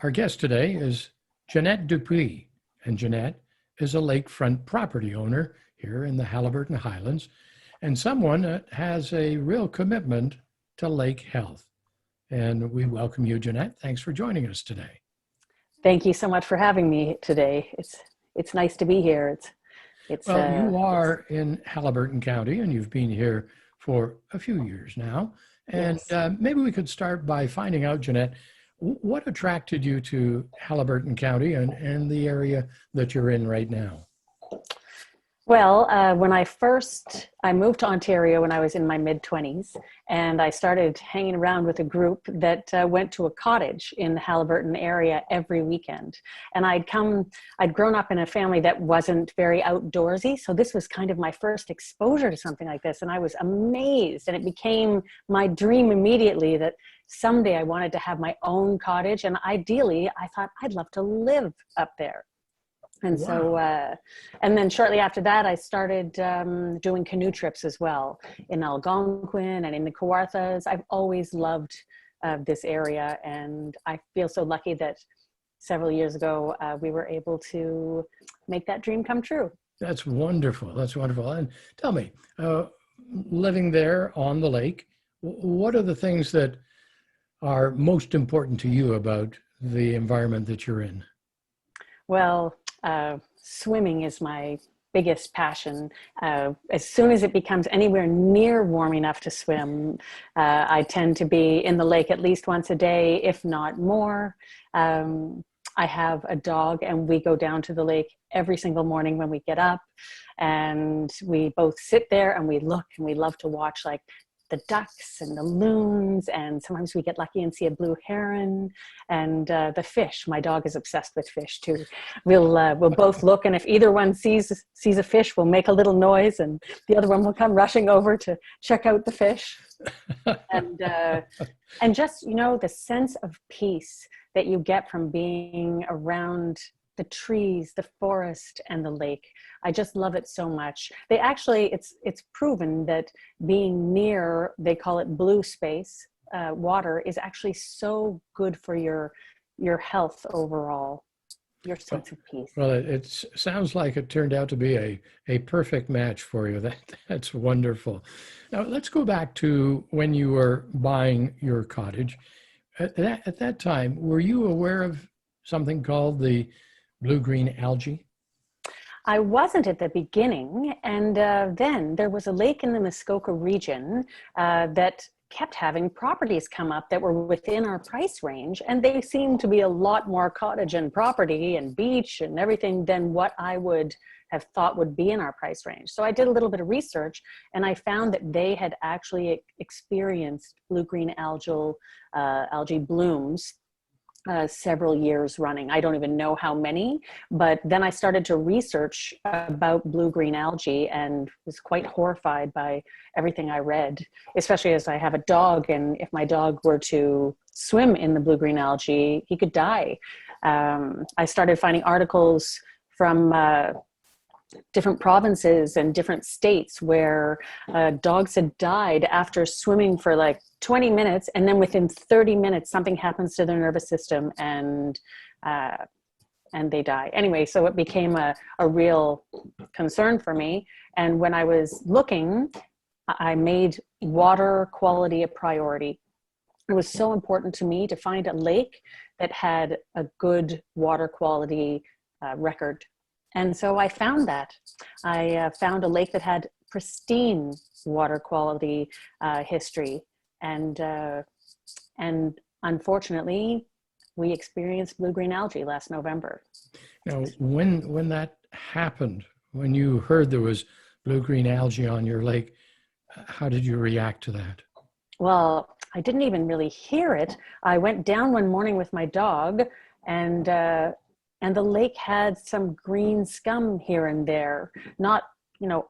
Our guest today is Jeannette Dupuis, and Jeannette is a lakefront property owner here in the Haliburton Highlands and someone that has a real commitment to lake health. And we welcome you, Jeannette. Thanks for joining us today. Thank you so much for having me today. It's nice to be here. You are in Haliburton County, and you've been here for a few years now. And yes. Maybe we could start by finding out, Jeannette, what attracted you to Haliburton County and the area that you're in right now? Well, when I moved to Ontario when I was in my mid-20s, and I started hanging around with a group that went to a cottage in the Haliburton area every weekend. And I'd grown up in a family that wasn't very outdoorsy, so this was kind of my first exposure to something like this, and I was amazed, and it became my dream immediately that someday I wanted to have my own cottage, and ideally, I thought I'd love to live up there. And Wow. so, and then shortly after that, I started doing canoe trips as well in Algonquin and in the Kawarthas. I've always loved this area, and I feel so lucky that several years ago, we were able to make that dream come true. That's wonderful. That's wonderful. And tell me, living there on the lake, what are the things that are most important to you about the environment that you're in? Well, swimming is my biggest passion. As soon as it becomes anywhere near warm enough to swim, I tend to be in the lake at least once a day, if not more. I have a dog, and we go down to the lake every single morning when we get up, and we both sit there and we look, and we love to watch like the ducks and the loons, and sometimes we get lucky and see a blue heron, and the fish. My dog is obsessed with fish too. We'll both look, and if either one sees a fish, we'll make a little noise, and the other one will come rushing over to check out the fish. And just, the sense of peace that you get from being around the trees, the forest, and the lake. I just love it so much. It's proven that being near, they call it blue space, water, is actually so good for your health overall, your sense of peace. Well, it sounds like it turned out to be a perfect match for you. That's wonderful. Now, let's go back to when you were buying your cottage. At that time, were you aware of something called the Bluegreen algae? I wasn't at the beginning, and then there was a lake in the Muskoka region that kept having properties come up that were within our price range, and they seemed to be a lot more cottage and property and beach and everything than what I would have thought would be in our price range. So I did a little bit of research, and I found that they had actually experienced blue-green algae blooms several years running. I don't even know how many, but then I started to research about blue-green algae and was quite horrified by everything I read, especially as I have a dog, and if my dog were to swim in the blue-green algae, he could die. I started finding articles from different provinces and different states where dogs had died after swimming for like 20 minutes, and then within 30 minutes something happens to their nervous system and they die. Anyway, so it became a real concern for me, and when I was looking, I made water quality a priority. It was so important to me to find a lake that had a good water quality record. And so I found that. I found a lake that had pristine water quality history. And unfortunately, we experienced blue-green algae last November. Now, when that happened, when you heard there was blue-green algae on your lake, how did you react to that? Well, I didn't even really hear it. I went down one morning with my dog, and the lake had some green scum here and there, not,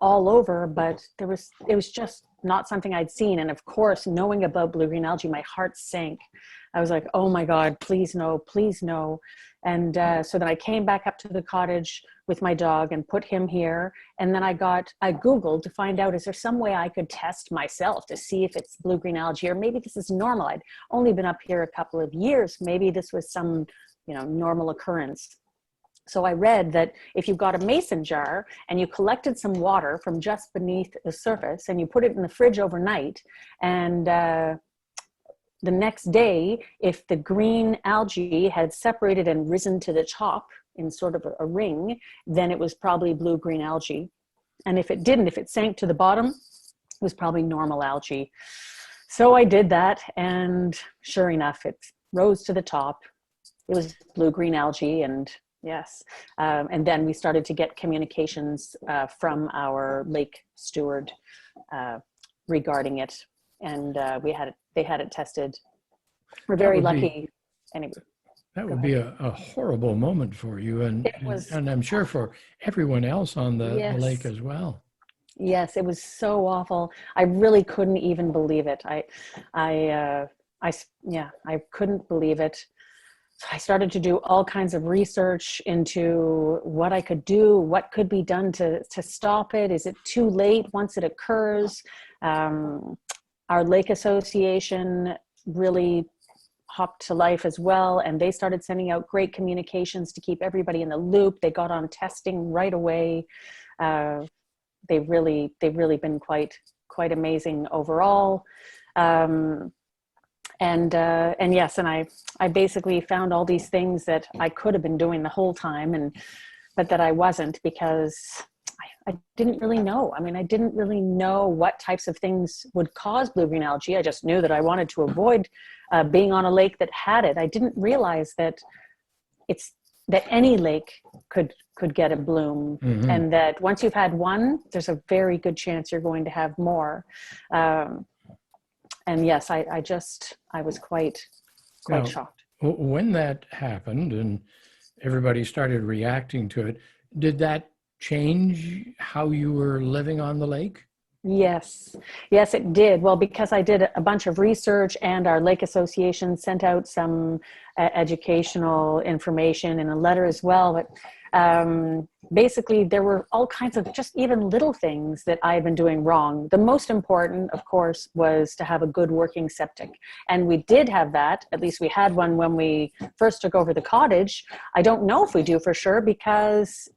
all over, but it was just not something I'd seen. And of course, knowing about blue-green algae, my heart sank. I was like, oh my God, please no, please no. And so then I came back up to the cottage with my dog and put him here. And then I Googled to find out, is there some way I could test myself to see if it's blue-green algae, or maybe this is normal. I'd only been up here a couple of years. Maybe this was some normal occurrence. So I read that if you got a mason jar and you collected some water from just beneath the surface and you put it in the fridge overnight, and the next day, if the green algae had separated and risen to the top in sort of a ring, then it was probably blue-green algae. And if it didn't, if it sank to the bottom, it was probably normal algae. So I did that, and sure enough, it rose to the top. It was blue-green algae, and yes. And then we started to get communications from our lake steward regarding it, and they had it tested. We're very lucky. Anyway, that would be a horrible moment for you, and I'm sure for everyone else on the lake as well. Yes, it was so awful. I really couldn't even believe it. I couldn't believe it. So I started to do all kinds of research into what I could do, what could be done to stop it. Is it too late once it occurs? Our lake association really hopped to life as well, and they started sending out great communications to keep everybody in the loop. They got on testing right away. They've really been quite amazing overall. And yes, and I basically found all these things that I could have been doing the whole time, but that I wasn't, because I didn't really know. I mean, I didn't really know what types of things would cause blue-green algae. I just knew that I wanted to avoid being on a lake that had it. I didn't realize that any lake could get a bloom, and that once you've had one, there's a very good chance you're going to have more. And yes, I was quite shocked. When that happened and everybody started reacting to it, did that change how you were living on the lake? Yes, it did. Well, because I did a bunch of research, and our lake association sent out some educational information in a letter as well. But basically, there were all kinds of just even little things that I had been doing wrong. The most important, of course, was to have a good working septic. And we did have that. At least we had one when we first took over the cottage. I don't know if we do for sure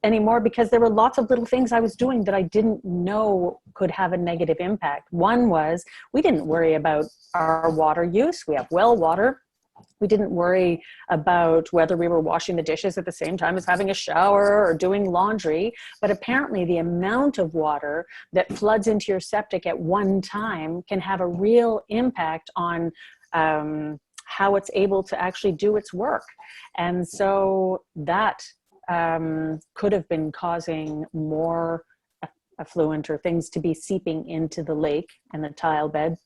anymore, because there were lots of little things I was doing that I didn't know could have a negative impact. One was, we didn't worry about our water use. We have well water. We didn't worry about whether we were washing the dishes at the same time as having a shower or doing laundry. But apparently the amount of water that floods into your septic at one time can have a real impact on how it's able to actually do its work. And so that could have been causing more effluent or things to be seeping into the lake and the tile bed.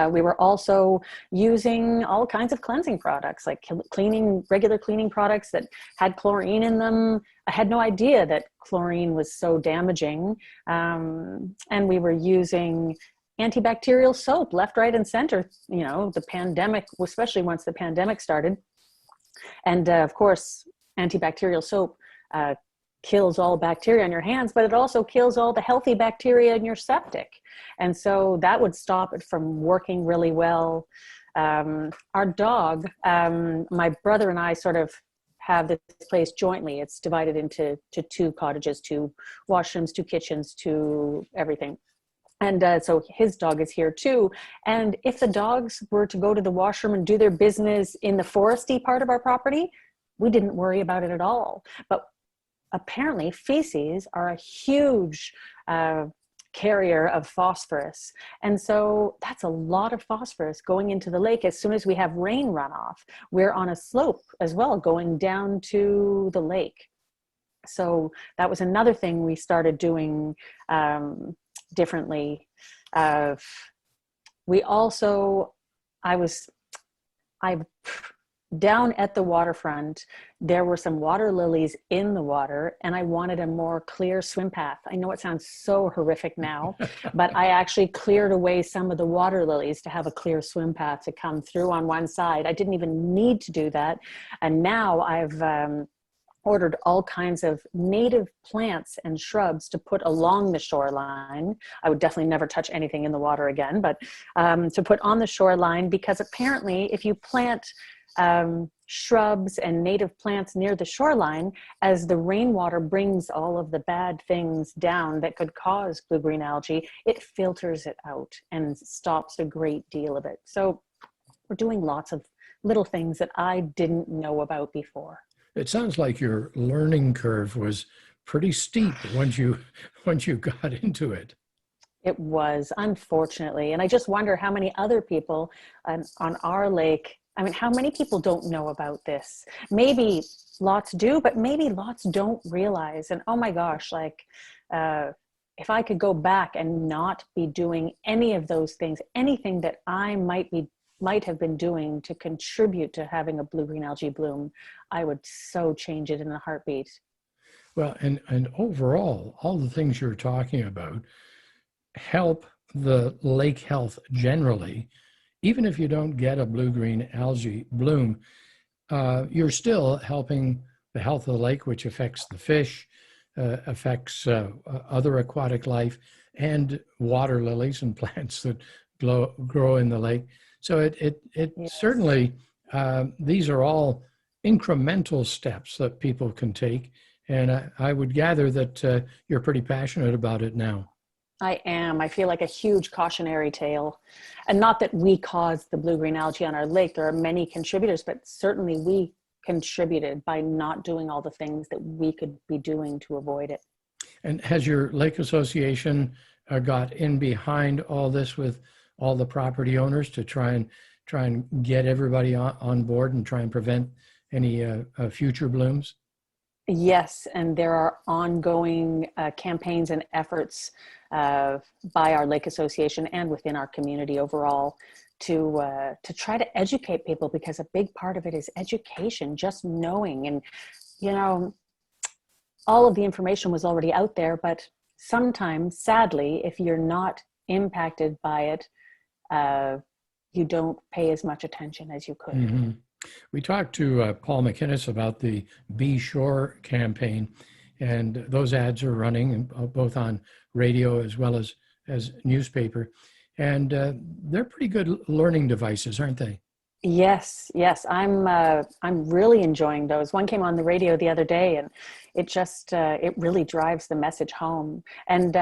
We were also using all kinds of cleansing products, like regular cleaning products that had chlorine in them. I had no idea that chlorine was so damaging. And we were using antibacterial soap left, right, and center. The pandemic, especially once the pandemic started. And of course, antibacterial soap kills all bacteria on your hands, but it also kills all the healthy bacteria in your septic. And so that would stop it from working really well. Our dog, my brother and I sort of have this place jointly. It's divided into two cottages, two washrooms, two kitchens, two everything. And so his dog is here too. And if the dogs were to go to the washroom and do their business in the foresty part of our property, we didn't worry about it at all. But apparently feces are a huge carrier of phosphorus. And so that's a lot of phosphorus going into the lake. As soon as we have rain runoff, we're on a slope as well, going down to the lake. So that was another thing we started doing differently. Down at the waterfront, there were some water lilies in the water, and I wanted a more clear swim path. I know it sounds so horrific now, but I actually cleared away some of the water lilies to have a clear swim path to come through on one side. I didn't even need to do that. And now I've ordered all kinds of native plants and shrubs to put along the shoreline. I would definitely never touch anything in the water again, but to put on the shoreline, because apparently if you plant shrubs and native plants near the shoreline, as the rainwater brings all of the bad things down that could cause blue-green algae, it filters it out and stops a great deal of it. So we're doing lots of little things that I didn't know about before. It sounds like your learning curve was pretty steep once you got into it. It was, unfortunately. And I just wonder how many other people on our lake, I mean, how many people don't know about this? Maybe lots do, but maybe lots don't realize. And oh my gosh, like, if I could go back and not be doing any of those things, anything that I might have been doing to contribute to having a blue-green algae bloom, I would so change it in a heartbeat. Well, and overall, all the things you're talking about help the lake health generally. Even if you don't get a blue-green algae bloom, you're still helping the health of the lake, which affects the fish, affects other aquatic life, and water lilies and plants that grow in the lake. So it Yes. certainly, these are all incremental steps that people can take. And I would gather that you're pretty passionate about it now. I am. I feel like a huge cautionary tale. And not that we caused the blue-green algae on our lake. There are many contributors, but certainly we contributed by not doing all the things that we could be doing to avoid it. And has your lake association got in behind all this with all the property owners to try and get everybody on board and try and prevent any future blooms? Yes, and there are ongoing campaigns and efforts by our lake association and within our community overall to try to educate people, because a big part of it is education, just knowing. And you know, all of the information was already out there, but sometimes, sadly, if you're not impacted by it, you don't pay as much attention as you could. Mm-hmm. We talked to Paul McInnes about the Be Sure campaign, and those ads are running both on radio as well as newspaper. And they're pretty good learning devices, aren't they? Yes, yes, I'm really enjoying those. One came on the radio the other day, and it just it really drives the message home. And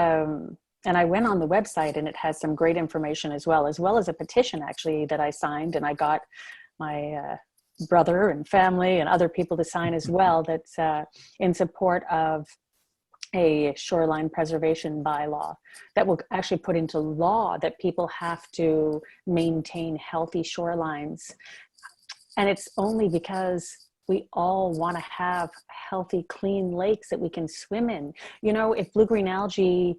I went on the website, and it has some great information as well as a petition actually that I signed, and I got my brother and family and other people to sign as well. That's in support of a shoreline preservation bylaw that will actually put into law that people have to maintain healthy shorelines. And it's only because we all want to have healthy, clean lakes that we can swim in. You know, if blue-green algae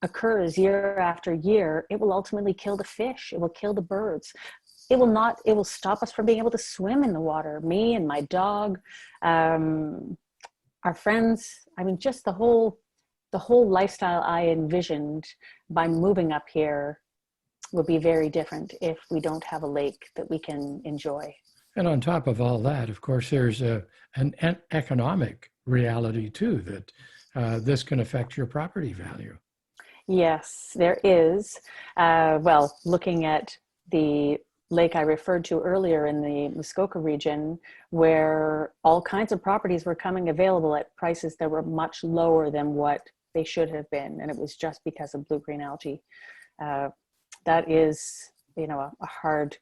occurs year after year, it will ultimately kill the fish. It will kill the birds. It will stop us from being able to swim in the water. Me and my dog, our friends, I mean, just the whole lifestyle I envisioned by moving up here would be very different if we don't have a lake that we can enjoy. And on top of all that, of course, there's an economic reality too, that this can affect your property value. Yes, there is. Well, looking at the lake I referred to earlier in the Muskoka region, where all kinds of properties were coming available at prices that were much lower than what they should have been. And it was just because of blue-green algae. That is, you know, a hard,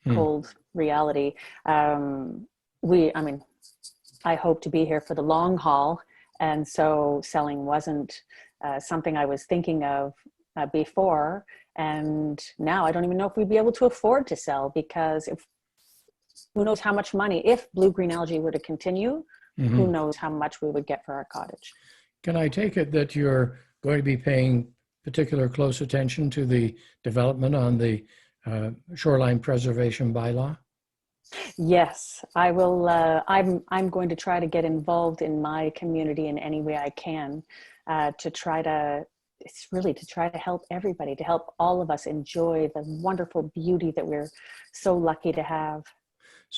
cold reality. I mean, I hope to be here for the long haul. And so selling wasn't something I was thinking of before. And now I don't even know if we'd be able to afford to sell, because who knows how much money, if blue-green algae were to continue, who knows how much we would get for our cottage. Can I take it that you're going to be paying particular close attention to the development on the shoreline preservation bylaw? Yes, I will. I'm going to try to get involved in my community in any way I can to try to, it's really to try to help everybody, to help all of us enjoy the wonderful beauty that we're so lucky to have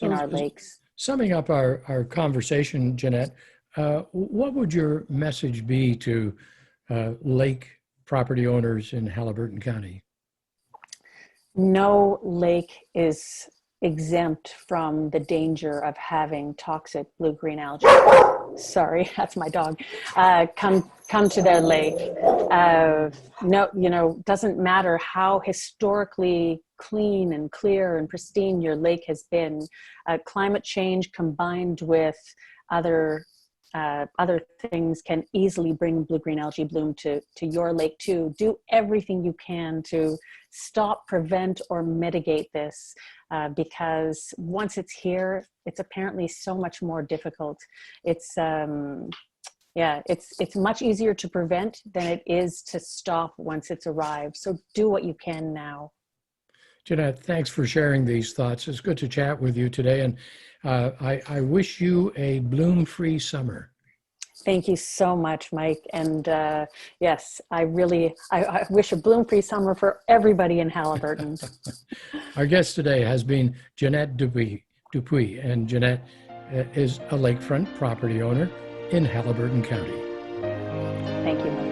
in our lakes. Summing up our conversation, Jeannette, what would your message be to lake property owners in Haliburton County? No lake is exempt from the danger of having toxic blue-green algae. Sorry, that's my dog. Come to their lake. No, you know, doesn't matter how historically clean and clear and pristine your lake has been. Climate change combined with other things can easily bring blue-green algae bloom to your lake too. Do everything you can to stop, prevent, or mitigate this, because once it's here, it's apparently so much more difficult. It's it's much easier to prevent than it is to stop once it's arrived. So do what you can now. Jeannette, thanks for sharing these thoughts. It's good to chat with you today, and I wish you a bloom-free summer. Thank you so much, Mike. And yes, I wish a bloom-free summer for everybody in Haliburton. Our guest today has been Jeannette Dupuis, and Jeannette is a lakefront property owner in Haliburton County. Thank you, Mike.